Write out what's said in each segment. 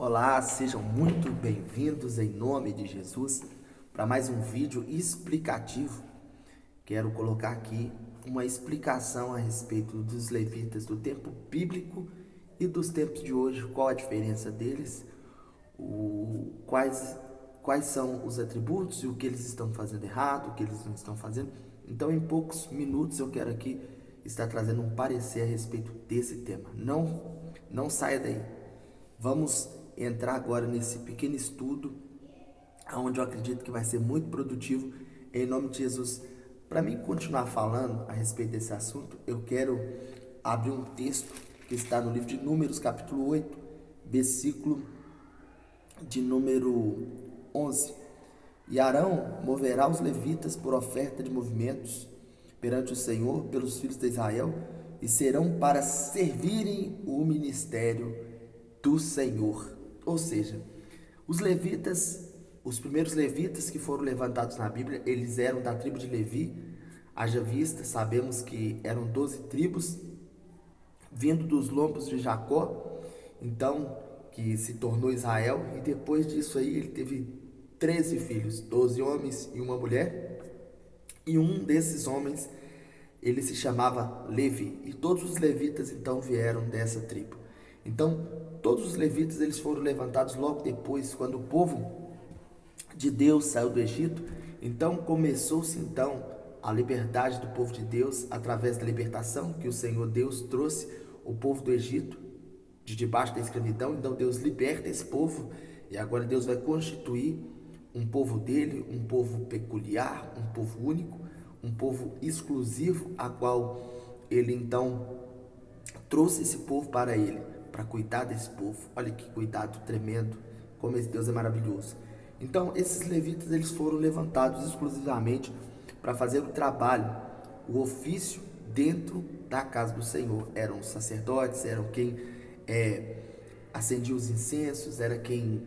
Olá, sejam muito bem-vindos em nome de Jesus para mais um vídeo explicativo. Quero colocar aqui uma explicação a respeito dos levitas do tempo bíblico e dos tempos de hoje, qual a diferença deles, quais são os atributos e o que eles estão fazendo errado, o que eles não estão fazendo. Então, em poucos minutos eu quero aqui estar trazendo um parecer a respeito desse tema. Não saia daí. Vamos entrar agora nesse pequeno estudo, onde eu acredito que vai ser muito produtivo, em nome de Jesus. Para mim continuar falando a respeito desse assunto, eu quero abrir um texto que está no livro de Números, capítulo 8, versículo de número 11. E Arão moverá os levitas por oferta de movimentos perante o Senhor pelos filhos de Israel, e serão para servirem o ministério do Senhor. Ou seja, os levitas, os primeiros levitas que foram levantados na Bíblia, eles eram da tribo de Levi. Haja vista, sabemos que eram 12 tribos, vindo dos lombos de Jacó, então, que se tornou Israel, e depois disso aí ele teve 13 filhos, 12 homens e uma mulher, e um desses homens, ele se chamava Levi, e todos os levitas então vieram dessa tribo. Então, todos os levitas eles foram levantados logo depois, quando o povo de Deus saiu do Egito. Então, começou-se então a liberdade do povo de Deus através da libertação que o Senhor Deus trouxe o povo do Egito de debaixo da escravidão. Então, Deus liberta esse povo e agora Deus vai constituir um povo dele, um povo peculiar, um povo único, um povo exclusivo, a qual ele então trouxe esse povo para ele, para cuidar desse povo. Olha que cuidado tremendo, como esse Deus é maravilhoso. Então, esses levitas eles foram levantados exclusivamente para fazer o trabalho, o ofício dentro da casa do Senhor. Eram os sacerdotes, eram quem acendia os incensos, era quem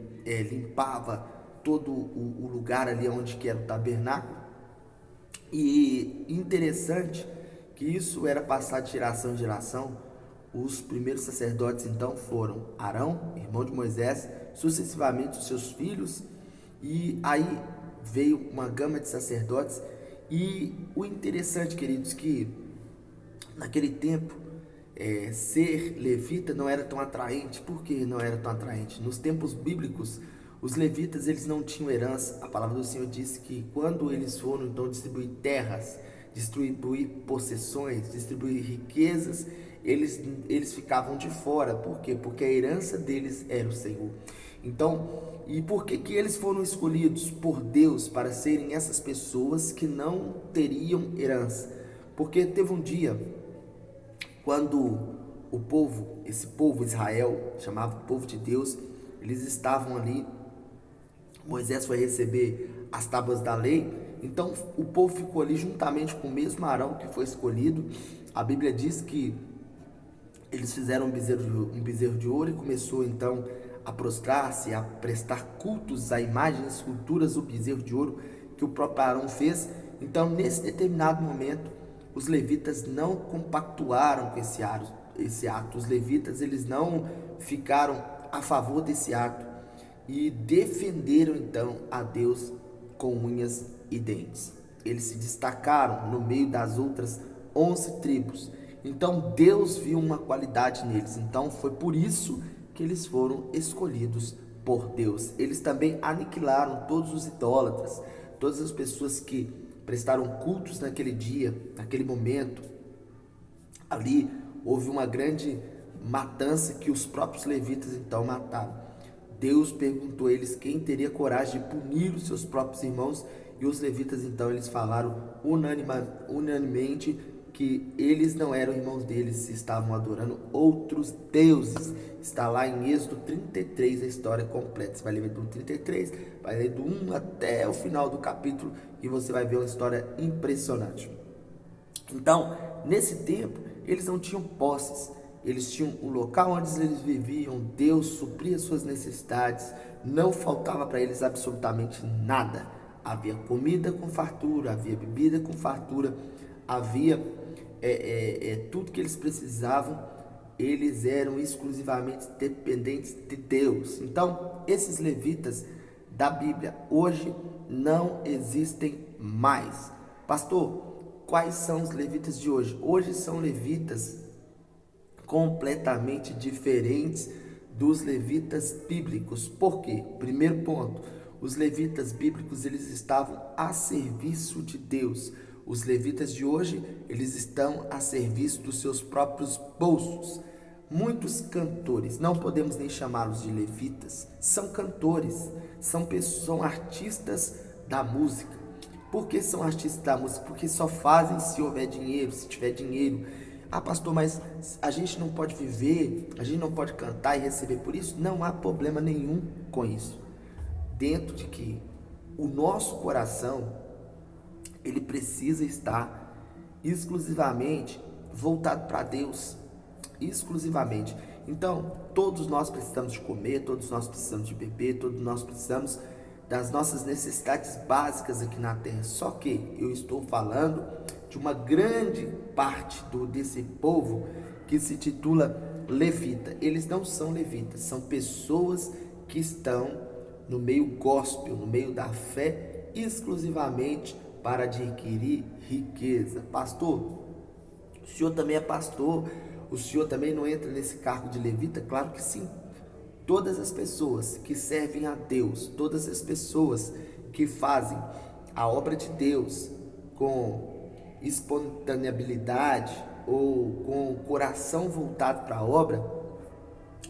limpava todo o lugar ali onde que era o tabernáculo. E interessante que isso era passado de geração em geração. Os primeiros sacerdotes então foram Arão, irmão de Moisés, sucessivamente os seus filhos, e aí veio uma gama de sacerdotes. E o interessante, queridos, que naquele tempo ser levita não era tão atraente. Por que não era tão atraente? Nos tempos bíblicos, os levitas eles não tinham herança. A palavra do Senhor disse que quando eles foram então distribuir terras, distribuir possessões, distribuir riquezas, eles ficavam de fora. Por quê? Porque a herança deles era o Senhor. Então, e por que eles foram escolhidos por Deus para serem essas pessoas que não teriam herança? Porque teve um dia quando o povo, esse povo Israel, chamado povo de Deus, eles estavam ali. Moisés foi receber as tábuas da lei, então o povo ficou ali juntamente com o mesmo Arão que foi escolhido. A Bíblia diz que eles fizeram um bezerro de ouro e começou então a prostrar-se, a prestar cultos a imagens, esculturas do bezerro de ouro que o próprio Arão fez. Então, nesse determinado momento, os levitas não compactuaram com esse ato. Os levitas eles não ficaram a favor desse ato e defenderam então a Deus com unhas e dentes. Eles se destacaram no meio das outras 11 tribos. Então Deus viu uma qualidade neles. Então foi por isso que eles foram escolhidos por Deus. Eles também aniquilaram todos os idólatras, todas as pessoas que prestaram cultos naquele dia, naquele momento. Ali houve uma grande matança que os próprios levitas então mataram. Deus perguntou a eles quem teria coragem de punir os seus próprios irmãos, e os levitas então eles falaram unanimemente que eles não eram irmãos deles, estavam adorando outros deuses. Está lá em Êxodo 33 a história completa. Você vai ler do 33, vai ler do 1 até o final do capítulo e você vai ver uma história impressionante. Então, nesse tempo, eles não tinham posses, eles tinham o local onde eles viviam, Deus supria suas necessidades, não faltava para eles absolutamente nada. Havia comida com fartura, havia bebida com fartura, havia tudo que eles precisavam. eles eram exclusivamente dependentes de Deus. Então, esses levitas da Bíblia hoje não existem mais. Pastor, quais são os levitas de hoje? Hoje são levitas completamente diferentes dos levitas bíblicos. Por quê? Primeiro ponto, os levitas bíblicos, eles estavam a serviço de Deus. Os levitas de hoje, eles estão a serviço dos seus próprios bolsos. Muitos cantores, não podemos nem chamá-los de levitas, são cantores, são artistas da música. Por que são artistas da música? Porque só fazem se houver dinheiro, se tiver dinheiro. Ah, pastor, mas a gente não pode viver, a gente não pode cantar e receber por isso? Não há problema nenhum com isso. Dentro de que o nosso coração, ele precisa estar exclusivamente voltado para Deus, exclusivamente. Então, todos nós precisamos de comer, todos nós precisamos de beber, todos nós precisamos das nossas necessidades básicas aqui na terra. Só que eu estou falando de uma grande parte desse povo que se titula levita. Eles não são levitas, são pessoas que estão no meio gospel, no meio da fé, exclusivamente para adquirir riqueza. Pastor, o senhor também é pastor, o senhor também não entra nesse cargo de levita? Claro que sim. Todas as pessoas que servem a Deus, todas as pessoas que fazem a obra de Deus com espontaneidade ou com o coração voltado para a obra,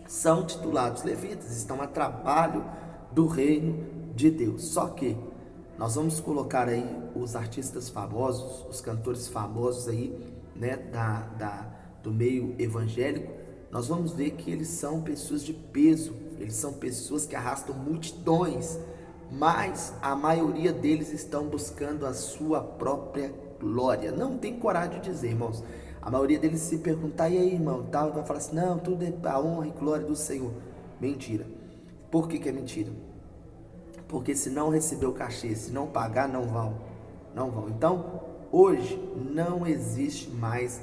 são titulados levitas, estão a trabalho do reino de Deus. Só que nós vamos colocar aí os artistas famosos, os cantores famosos aí, né, do meio evangélico. Nós vamos ver que eles são pessoas de peso, eles são pessoas que arrastam multidões, mas a maioria deles estão buscando a sua própria glória. Não tem coragem de dizer, irmãos. A maioria deles, se perguntar, e aí, irmão, tal, vai falar assim, não, tudo é a honra e glória do Senhor. Mentira. Por que é mentira? Porque se não receber o cachê, se não pagar, não vão. Então, hoje não existe mais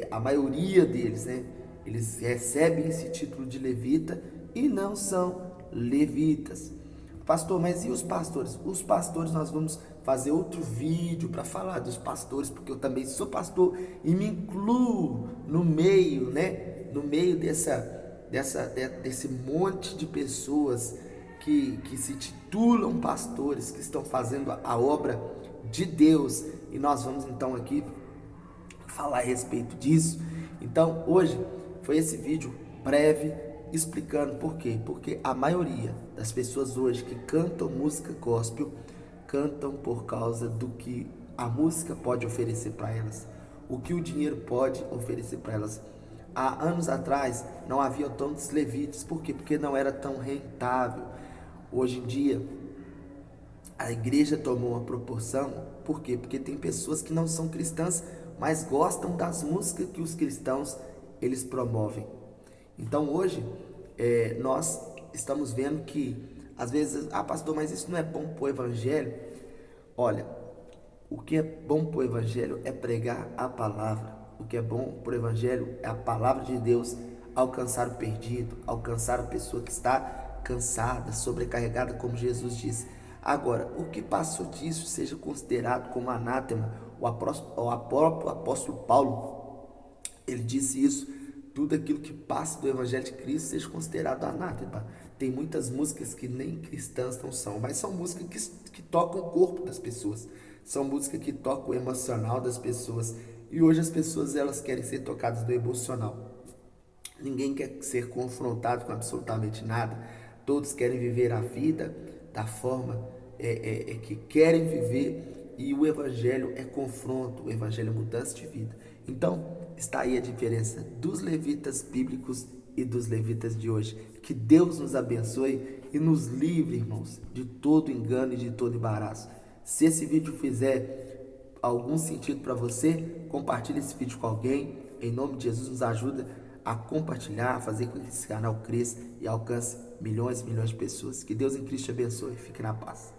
a maioria deles, né? Eles recebem esse título de levita e não são levitas. Pastor, mas e os pastores? Os pastores, nós vamos fazer outro vídeo para falar dos pastores, porque eu também sou pastor e me incluo no meio, né? No meio desse monte de pessoas que se titulam pastores, que estão fazendo a obra de Deus. E nós vamos então aqui falar a respeito disso. Então hoje foi esse vídeo breve explicando por quê. Porque a maioria das pessoas hoje que cantam música gospel cantam por causa do que a música pode oferecer para elas, o que o dinheiro pode oferecer para elas. Há anos atrás não havia tantos levitas. Por quê? Porque não era tão rentável. Hoje em dia a igreja tomou uma proporção. Por quê? Porque tem pessoas que não são cristãs, mas gostam das músicas que os cristãos eles promovem. Então hoje nós estamos vendo que às vezes, pastor, mas isso não é bom para o evangelho? Olha, o que é bom para o evangelho é pregar a palavra. O que é bom para o evangelho é a palavra de Deus alcançar o perdido, alcançar a pessoa que está cansada, sobrecarregada, como Jesus disse. Agora, o que passou disso seja considerado como anátema. O próprio apóstolo Paulo, ele disse isso, tudo aquilo que passa do evangelho de Cristo seja considerado anátema. Tem muitas músicas que nem cristãs não são, mas são músicas que tocam o corpo das pessoas, são músicas que tocam o emocional das pessoas. E hoje as pessoas elas querem ser tocadas no emocional. Ninguém quer ser confrontado com absolutamente nada. Todos querem viver a vida da forma que querem viver. E o evangelho é confronto, o evangelho é mudança de vida. Então, está aí a diferença dos levitas bíblicos e dos levitas de hoje. Que Deus nos abençoe e nos livre, irmãos, de todo engano e de todo embaraço. Se esse vídeo fizer algum sentido para você, compartilhe esse vídeo com alguém. Em nome de Jesus, nos ajuda a compartilhar, a fazer com que esse canal cresça e alcance milhões e milhões de pessoas. Que Deus em Cristo te abençoe. Fique na paz.